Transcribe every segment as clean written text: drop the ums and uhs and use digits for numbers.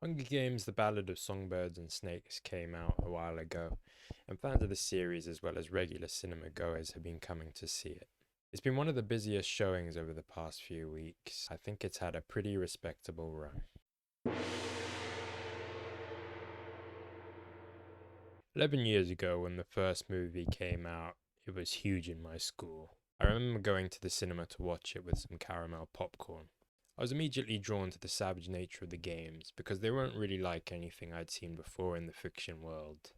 Hunger Games, The Ballad of Songbirds and Snakes came out a while ago, and fans of the series as well as regular cinema goers have been coming to see it. It's been one of the busiest showings over the past few weeks. I think it's had a pretty respectable run. 11 years ago, when the first movie came out, it was huge in my school. I remember going to the cinema to watch it with some caramel popcorn. I was immediately drawn to the savage nature of the games because they weren't really like anything I'd seen before in the fiction world.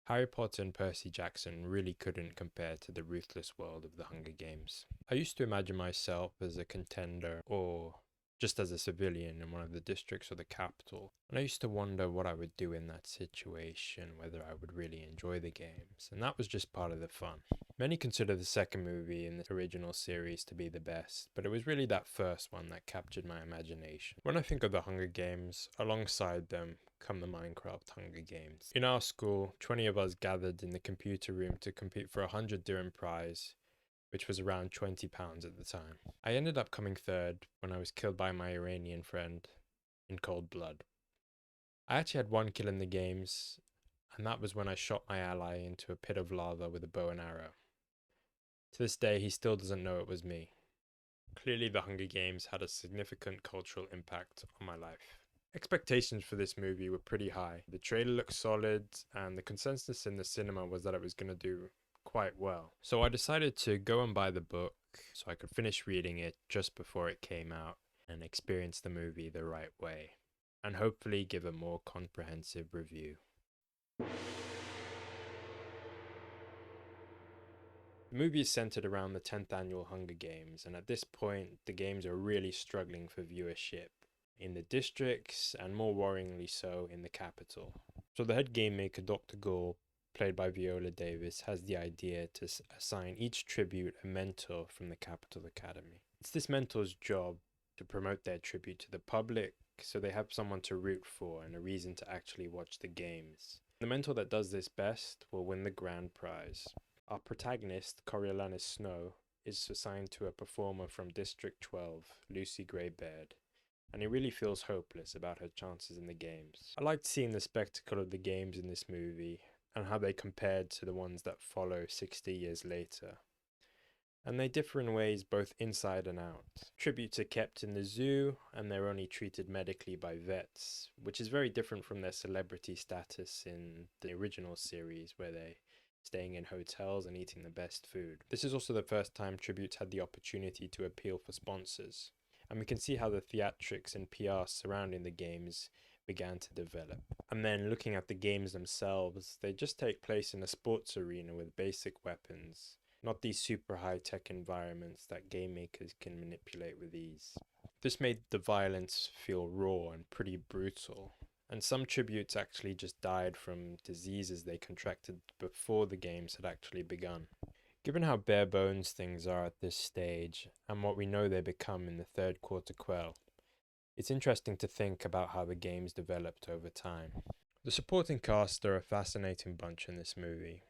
Harry Potter and Percy Jackson really couldn't compare to the ruthless world of the Hunger Games. I used to imagine myself as a contender or just as a civilian in one of the districts or the capital, and I used to wonder what I would do in that situation, whether I would really enjoy the games, and that was just part of the fun. Many consider the second movie in the original series to be the best, but it was really that first one that captured my imagination. When I think of the Hunger Games, alongside them come the Minecraft Hunger Games. In our school, 20 of us gathered in the computer room to compete for a 100 dirham prize, which was around £20 at the time. I ended up coming third when I was killed by my Iranian friend in cold blood. I actually had one kill in the games, and that was when I shot my ally into a pit of lava with a bow and arrow. To this day, he still doesn't know it was me. Clearly, the Hunger Games had a significant cultural impact on my life. Expectations for this movie were pretty high. The trailer looked solid, and the consensus in the cinema was that it was going to do quite well. So I decided to go and buy the book so I could finish reading it just before it came out and experience the movie the right way, and hopefully give a more comprehensive review. The movie is centered around the 10th annual Hunger Games, and at this point, the games are really struggling for viewership in the districts and more worryingly so in the capital. So the head game maker, Dr. Gore, played by Viola Davis, has the idea to assign each tribute a mentor from the Capital Academy. It's this mentor's job to promote their tribute to the public so they have someone to root for and a reason to actually watch the games. The mentor that does this best will win the grand prize. Our protagonist, Coriolanus Snow, is assigned to a performer from District 12, Lucy Gray Baird, and he really feels hopeless about her chances in the games. I liked seeing the spectacle of the games in this movie and how they compared to the ones that follow 60 years later. And they differ in ways both inside and out. Tributes are kept in the zoo, and they're only treated medically by vets, which is very different from their celebrity status in the original series, where they're staying in hotels and eating the best food. This is also the first time tributes had the opportunity to appeal for sponsors, and we can see how the theatrics and PR surrounding the games began to develop. And then looking at the games themselves, they just take place in a sports arena with basic weapons, not these super high-tech environments that game makers can manipulate with ease. This made the violence feel raw and pretty brutal, and some tributes actually just died from diseases they contracted before the games had actually begun. Given how bare bones things are at this stage, and what we know they become in the third quarter quell, it's interesting to think about how the games developed over time. The supporting cast are a fascinating bunch in this movie.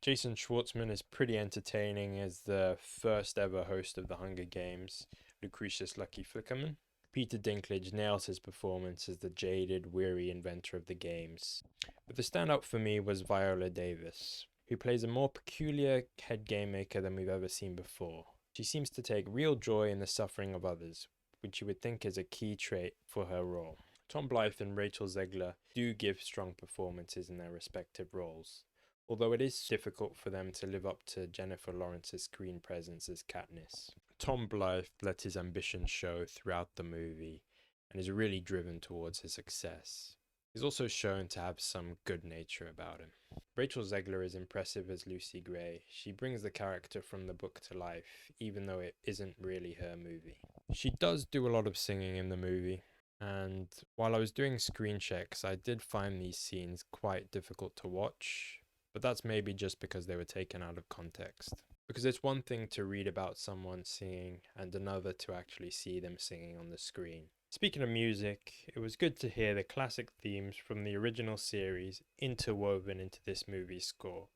Jason Schwartzman is pretty entertaining as the first ever host of the Hunger Games, Lucretius Lucky Flickerman. Peter Dinklage nails his performance as the jaded, weary inventor of the games. But the standout for me was Viola Davis, who plays a more peculiar head game maker than we've ever seen before. She seems to take real joy in the suffering of others, which you would think is a key trait for her role. Tom Blythe and Rachel Zegler do give strong performances in their respective roles, although it is difficult for them to live up to Jennifer Lawrence's screen presence as Katniss. Tom Blythe let his ambition show throughout the movie and is really driven towards his success. He's also shown to have some good nature about him. Rachel Zegler is impressive as Lucy Gray. She brings the character from the book to life, even though it isn't really her movie. She does do a lot of singing in the movie, and while I was doing screen checks, I did find these scenes quite difficult to watch, but that's maybe just because they were taken out of context. Because it's one thing to read about someone singing and another to actually see them singing on the screen. Speaking of music, it was good to hear the classic themes from the original series interwoven into this movie's score.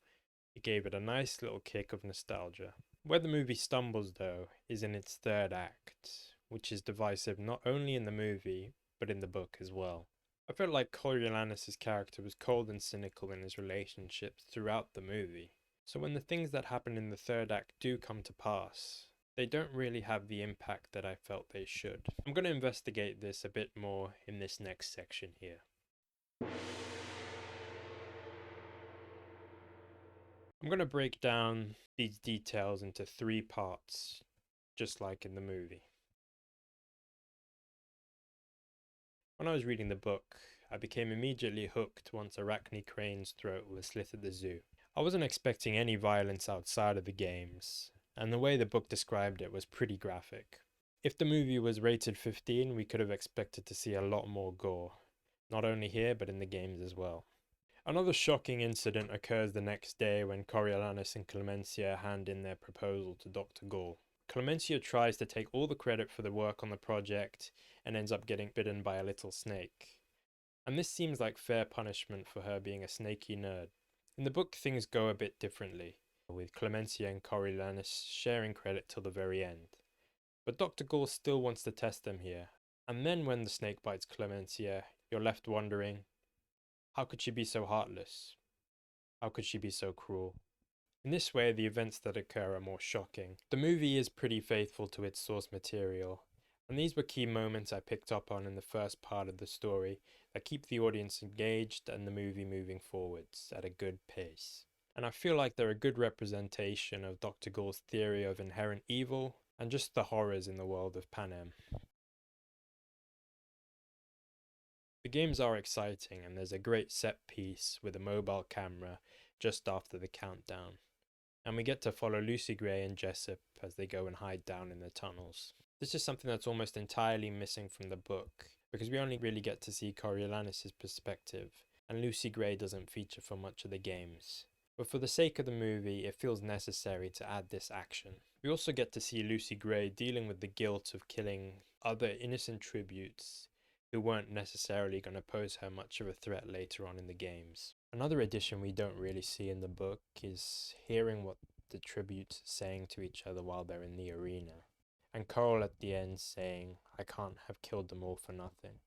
It gave it a nice little kick of nostalgia. Where the movie stumbles, though, is in its third act, which is divisive not only in the movie, but in the book as well. I felt like Coriolanus' character was cold and cynical in his relationships throughout the movie. So when the things that happen in the third act do come to pass, they don't really have the impact that I felt they should. I'm going to investigate this a bit more in this next section here. I'm going to break down these details into 3 parts, just like in the movie. When I was reading the book, I became immediately hooked once Arachne Crane's throat was slit at the zoo. I wasn't expecting any violence outside of the games, and the way the book described it was pretty graphic. If the movie was rated 15, we could have expected to see a lot more gore, not only here but in the games as well. Another shocking incident occurs the next day when Coriolanus and Clemencia hand in their proposal to Dr. Gall. Clemencia tries to take all the credit for the work on the project and ends up getting bitten by a little snake. And this seems like fair punishment for her being a snaky nerd. In the book, things go a bit differently, with Clemencia and Coriolanus sharing credit till the very end. But Dr. Gall still wants to test them here. And then when the snake bites Clemencia, you're left wondering, how could she be so heartless? How could she be so cruel? In this way, the events that occur are more shocking. The movie is pretty faithful to its source material, and these were key moments I picked up on in the first part of the story that keep the audience engaged and the movie moving forwards at a good pace. And I feel like they're a good representation of Dr. Gall's theory of inherent evil and just the horrors in the world of Panem. The games are exciting, and there's a great set piece with a mobile camera just after the countdown. And we get to follow Lucy Gray and Jessup as they go and hide down in the tunnels. This is something that's almost entirely missing from the book, because we only really get to see Coriolanus' perspective, and Lucy Gray doesn't feature for much of the games. But for the sake of the movie, it feels necessary to add this action. We also get to see Lucy Gray dealing with the guilt of killing other innocent tributes who weren't necessarily going to pose her much of a threat later on in the games. Another addition we don't really see in the book is hearing what the tributes are saying to each other while they're in the arena. And Coral at the end saying, "I can't have killed them all for nothing."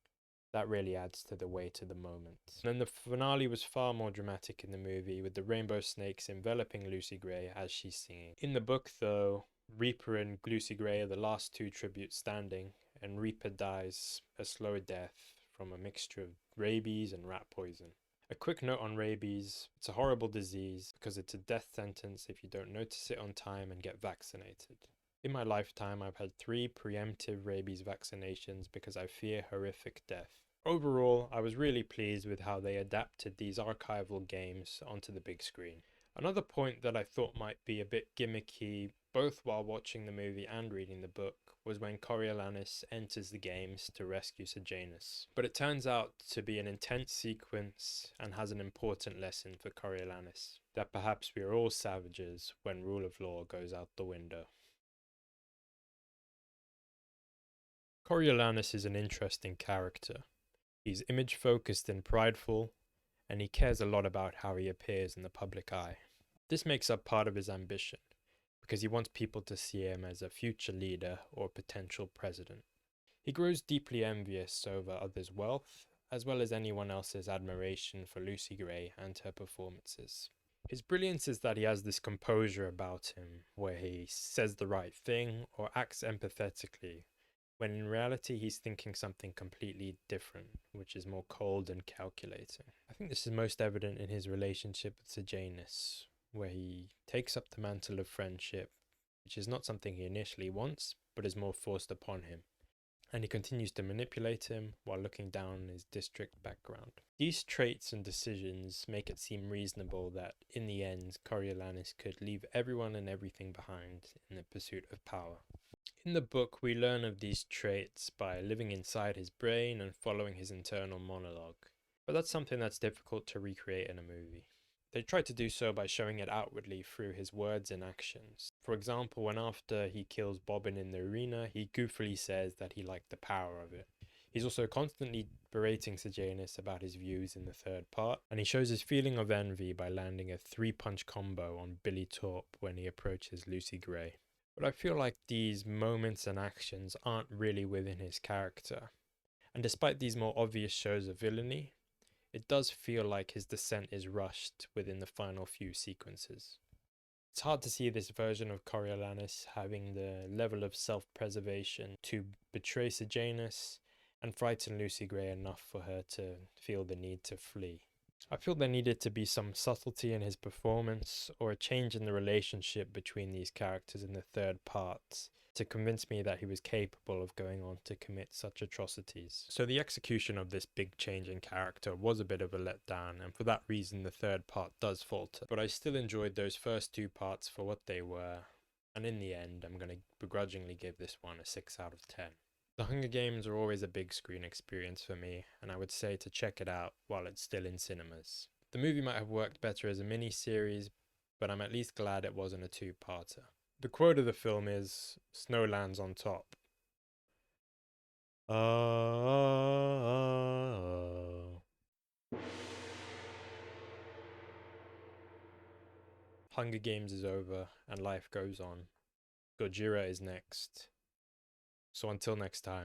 That really adds to the weight of the moment. And then the finale was far more dramatic in the movie, with the rainbow snakes enveloping Lucy Gray as she's singing. In the book, though, Reaper and Lucy Gray are the last 2 tributes standing, and Reaper dies a slow death from a mixture of rabies and rat poison. A quick note on rabies: it's a horrible disease because it's a death sentence if you don't notice it on time and get vaccinated. In my lifetime, I've had 3 preemptive rabies vaccinations because I fear horrific death. Overall, I was really pleased with how they adapted these archival games onto the big screen. Another point that I thought might be a bit gimmicky, both while watching the movie and reading the book, was when Coriolanus enters the games to rescue Sejanus. But it turns out to be an intense sequence and has an important lesson for Coriolanus, that perhaps we are all savages when rule of law goes out the window. Coriolanus is an interesting character. He's image-focused and prideful, and he cares a lot about how he appears in the public eye. This makes up part of his ambition, because he wants people to see him as a future leader or potential president. He grows deeply envious over others' wealth, as well as anyone else's admiration for Lucy Gray and her performances. His brilliance is that he has this composure about him, where he says the right thing or acts empathetically, when in reality he's thinking something completely different, which is more cold and calculating. I think this is most evident in his relationship with Sejanus, where he takes up the mantle of friendship, which is not something he initially wants, but is more forced upon him. And he continues to manipulate him while looking down his district background. These traits and decisions make it seem reasonable that, in the end, Coriolanus could leave everyone and everything behind in the pursuit of power. In the book, we learn of these traits by living inside his brain and following his internal monologue. But that's something that's difficult to recreate in a movie. They try to do so by showing it outwardly through his words and actions. For example, when after he kills Bobbin in the arena, he goofily says that he liked the power of it. He's also constantly berating Sejanus about his views in the third part, and he shows his feeling of envy by landing a 3-punch combo on Billy Torp when he approaches Lucy Gray. But I feel like these moments and actions aren't really within his character, And despite these more obvious shows of villainy, it does feel like his descent is rushed within the final few sequences. It's hard to see this version of Coriolanus having the level of self-preservation to betray Sejanus and frighten Lucy Gray enough for her to feel the need to flee. I feel there needed to be some subtlety in his performance or a change in the relationship between these characters in the third part to convince me that he was capable of going on to commit such atrocities. So the execution of this big change in character was a bit of a letdown, and for that reason the third part does falter. But I still enjoyed those first two parts for what they were, and in the end I'm going to begrudgingly give this one a 6 out of 10. The Hunger Games are always a big screen experience for me, and I would say to check it out while it's still in cinemas. The movie might have worked better as a mini-series, but I'm at least glad it wasn't a two-parter. The quote of the film is, "Snow lands on top." Hunger Games is over, and life goes on. Gojira is next. So until next time.